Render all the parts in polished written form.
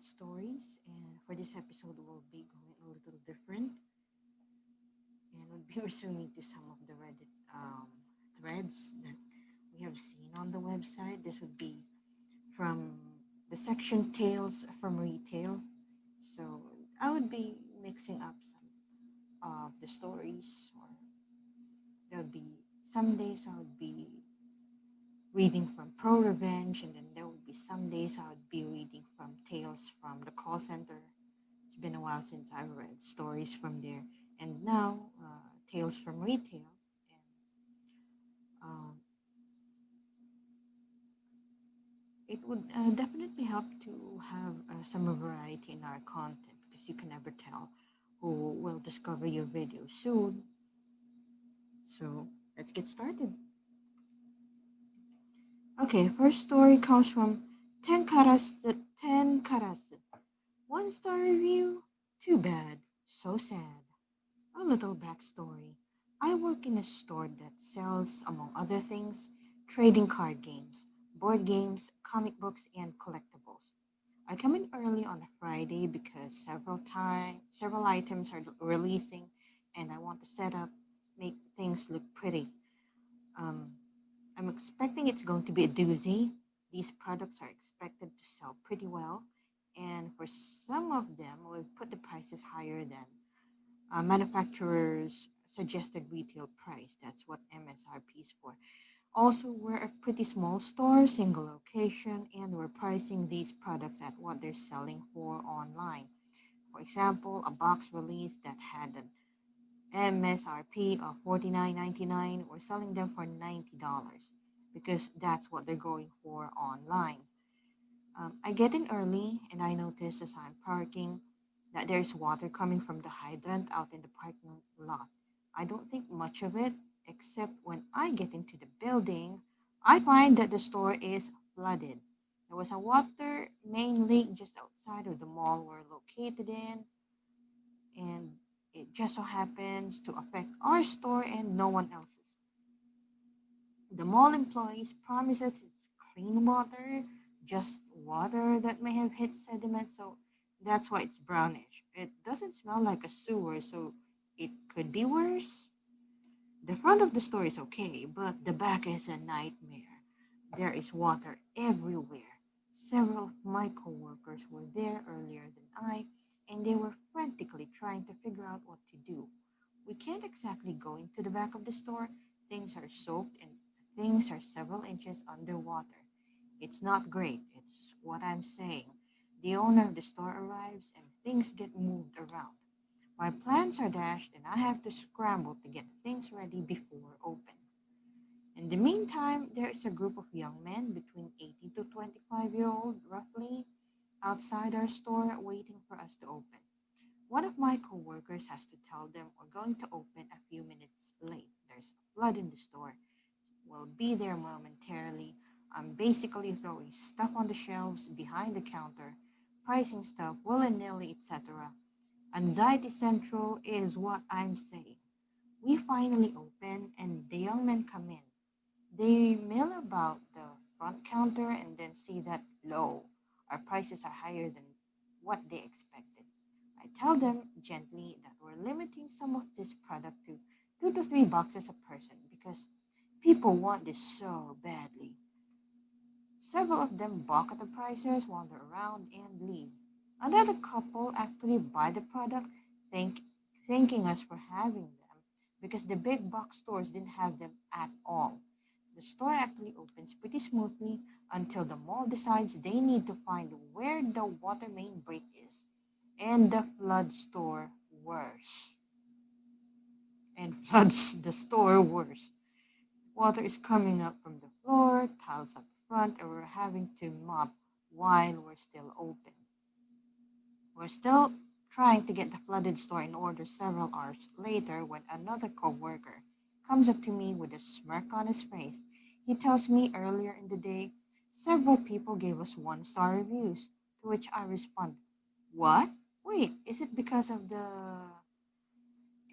Reddit stories, and for this episode, we'll be going a little different, and we'll be resuming to some of the Reddit threads that we have seen on the website. This would be from the section Tales from Retail. So I would be mixing up some of the stories, or there would be some days I would be reading from Pro Revenge, and then there would be some days I would be reading from Tales from the Call Center. It's been a while since I've read stories from there, and now Tales from Retail. And um, it would definitely help to have some variety in our content, because you can never tell who will discover your video soon. So let's get started. Okay, first story comes from Ten Karas. One star review? Too bad. So sad. A little backstory. I work in a store that sells, among other things, trading card games, board games, comic books, and collectibles. I come in early on a Friday because several items are releasing, and I want to set up, make things look pretty. Um, I'm expecting it's going to be a doozy. These products are expected to sell pretty well, and for some of them, we've put the prices higher than manufacturer's suggested retail price. That's what MSRP is for. Also, we're a pretty small store, single location, and we're pricing these products at what they're selling for online. For example, a box release that had an MSRP of $49.99, we're selling them for $90 because that's what they're going for online. I get in early and I notice as I'm parking that there's water coming from the hydrant out in the parking lot. I don't think much of it, except when I get into the building, I find that the store is flooded. There was a water main leak just outside of the mall we're located in, and it just so happens to affect our store and no one else's. The mall employees promises it's clean water, just water that may have hit sediment, so that's why it's brownish. It doesn't smell like a sewer, so it could be worse. The front of the store is okay, but the back is a nightmare. There is water everywhere. Several of my coworkers were there earlier than I, and they were frantically trying to figure out what to do. We can't exactly go into the back of the store. Things are soaked and things are several inches underwater. It's not great, it's what I'm saying. The owner of the store arrives and things get moved around. My plans are dashed and I have to scramble to get things ready before open. In the meantime, there is a group of young men between 18 to 25-year-old, roughly, outside our store waiting for us to open. One of my coworkers has to tell them we're going to open a few minutes late. There's a flood in the store. We'll be there momentarily. I'm basically throwing stuff on the shelves behind the counter, pricing stuff willy-nilly, etc. Anxiety central is what I'm saying. We finally open and the young men come in. They mill about the front counter and then see that, low, our prices are higher than what they expected. I tell them gently that we're limiting some of this product to 2 to 3 boxes a person because people want this so badly. Several of them balk at the prices, wander around, and leave. Another couple actually buy the product, thanking us for having them because the big box stores didn't have them at all. The store actually opens pretty smoothly until the mall decides they need to find where the water main break is. And the flood store worse. And floods the store worse. Water is coming up from the floor, tiles up front, and we're having to mop while we're still open. We're still trying to get the flooded store in order several hours later when another coworker comes up to me with a smirk on his face. He tells me earlier in the day, several people gave us 1 star reviews, to which I respond, what? Wait, is it because of the...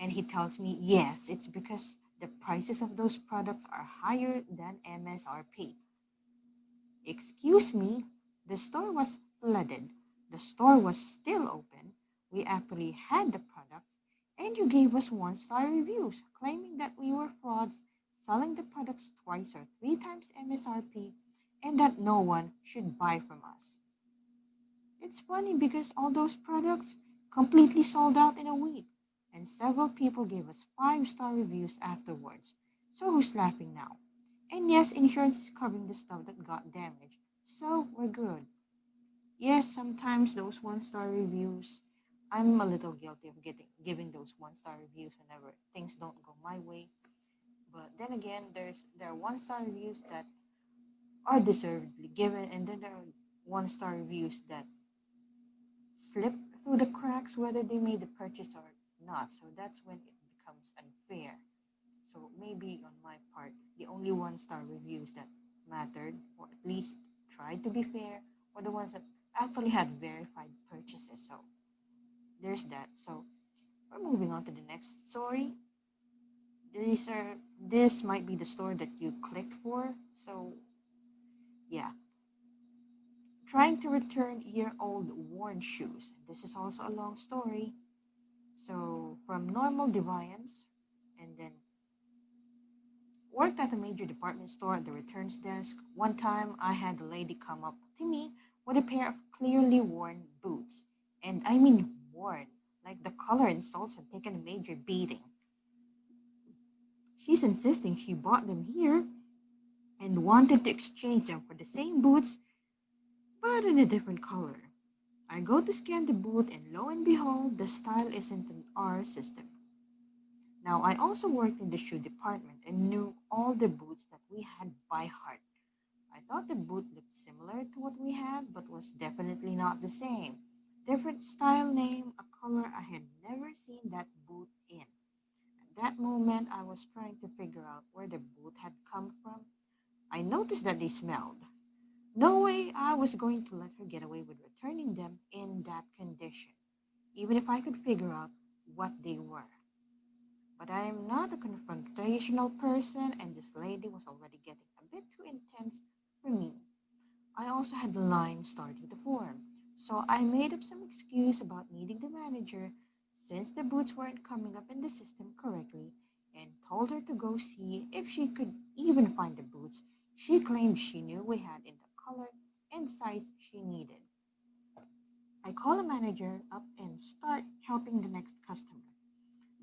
And he tells me, yes, it's because the prices of those products are higher than MSRP. Excuse me, the store was flooded. The store was still open. We actually had the products, and you gave us one-star reviews, claiming that we were frauds, selling the products twice or three times MSRP, and that no one should buy from us. It's funny because all those products completely sold out in a week, and several people gave us five-star reviews afterwards. So who's laughing now? And yes, insurance is covering the stuff that got damaged, so we're good. Yes, sometimes those one-star reviews, I'm a little guilty of giving those one-star reviews whenever things don't go my way. But then again, there are one-star reviews that are deservedly given, and then there are one-star reviews that slip through the cracks whether they made the purchase or not. So that's when it becomes unfair. So maybe on my part, the only one-star reviews that mattered, or at least tried to be fair, were the ones that actually had verified purchases. So there's that. So we're moving on to the next story. This might be the store that you clicked for. So yeah, trying to return year-old worn shoes. This is also a long story. So from normal deviance, and then worked at a major department store at the returns desk. One time I had a lady come up to me with a pair of clearly worn boots. And I mean worn, like the color and soles had taken a major beating. She's insisting she bought them here and wanted to exchange them for the same boots, but in a different color. I go to scan the boot, and lo and behold, the style isn't in our system. Now, I also worked in the shoe department and knew all the boots that we had by heart. I thought the boot looked similar to what we had, but was definitely not the same. Different style name, a color I had never seen that boot in. At that moment, I was trying to figure out where the boot had come from. I noticed that they smelled. No way I was going to let her get away with returning them in that condition, even if I could figure out what they were. But I am not a confrontational person, and this lady was already getting a bit too intense for me. I also had the line starting to form, so I made up some excuse about needing the manager since the boots weren't coming up in the system correctly, and told her to go see if she could even find the boots she claimed she knew we had in the color and size she needed. I call the manager up and start helping the next customer.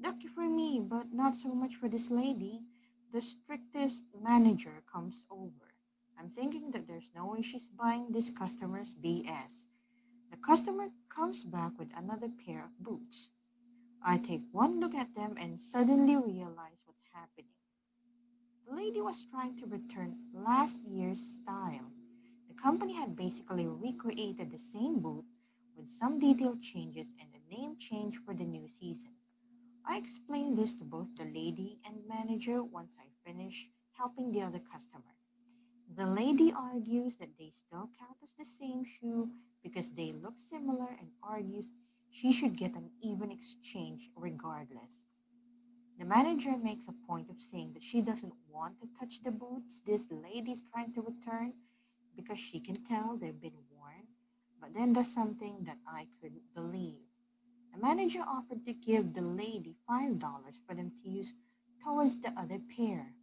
Lucky for me, but not so much for this lady. The strictest manager comes over. I'm thinking that there's no way she's buying this customer's BS. The customer comes back with another pair of boots. I take one look at them and suddenly realize what's happening. The lady was trying to return last year's style. The company had basically recreated the same boot with some detail changes and a name change for the new season. I explained this to both the lady and manager once I finished helping the other customer. The lady argues that they still count as the same shoe because they look similar, and argues she should get an even exchange regardless. The manager makes a point of saying that she doesn't want to touch the boots this lady is trying to return because she can tell they've been worn, but then does something that I couldn't believe. The manager offered to give the lady $5 for them to use towards the other pair.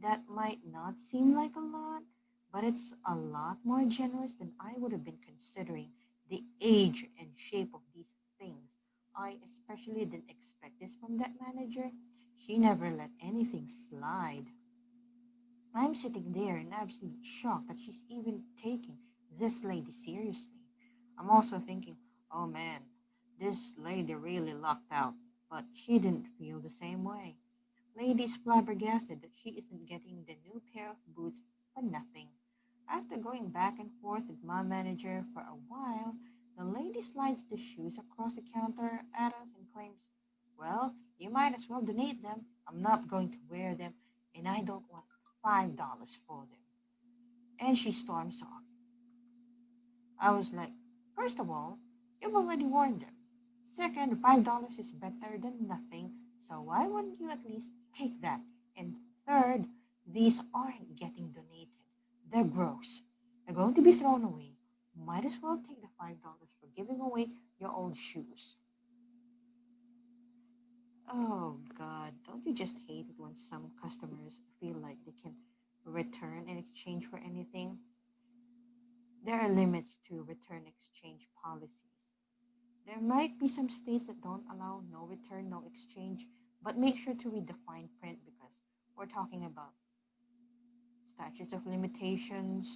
That might not seem like a lot, but it's a lot more generous than I would have been considering the age and shape of these things. I especially didn't expect this from that manager. She never let anything slide. I'm sitting there in absolute shock that she's even taking this lady seriously. I'm also thinking, oh man, this lady really lucked out, but she didn't feel the same way. Lady's flabbergasted that she isn't getting the new pair of boots for nothing. After going back and forth with my manager for a while, the lady slides the shoes across the counter at us and claims, well, you might as well donate them. I'm not going to wear them, and I don't want $5 for them. And she storms off. I was like, first of all, you've already worn them. Second, $5 is better than nothing, so why wouldn't you at least take that? And third, these aren't getting donated. They're gross. They're going to be thrown away. Might as well take the $5 for giving away your old shoes. Oh God, don't you just hate it when some customers feel like they can return and exchange for anything? There are limits to return exchange policies. There might be some states that don't allow no return, no exchange, but make sure to read the fine print because we're talking about statutes of limitations.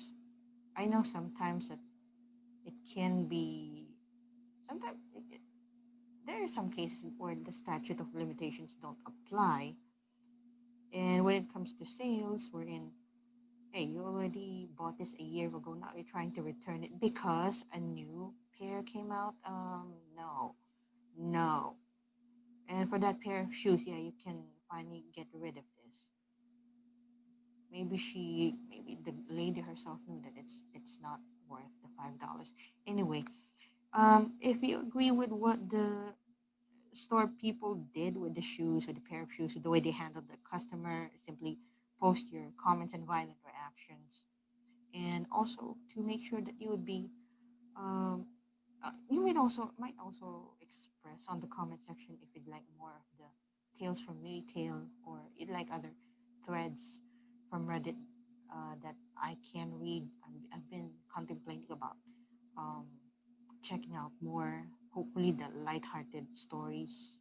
I know sometimes that it can be, sometimes there are some cases where the statute of limitations don't apply. And when it comes to sales, we're in, hey, you already bought this a year ago. Now you're trying to return it because a new pair came out. No, no. And for that pair of shoes, yeah, you can finally get rid of this. Maybe the lady herself knew that it's not worth the $5. Anyway, if you agree with what the store people did with the shoes, with the pair of shoes, with the way they handled the customer, simply post your comments and violent reactions. And also to make sure that you would be, um, you might also express on the comment section if you'd like more of the tales from retail or you'd like other threads from Reddit that I can read. I've been contemplating about um, checking out more, hopefully the light-hearted stories.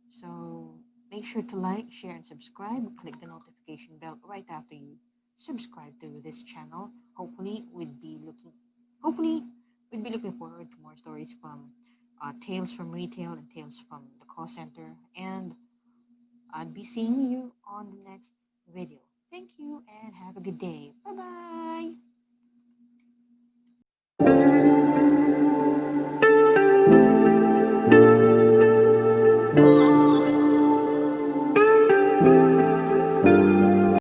So make sure to like, share, and subscribe. Click the notification bell right after you subscribe to this channel. Hopefully we'd be looking forward to more stories from Tales from Retail and Tales from the Call Center. And I'll be seeing you on the next video. Thank you and have a good day. Bye bye.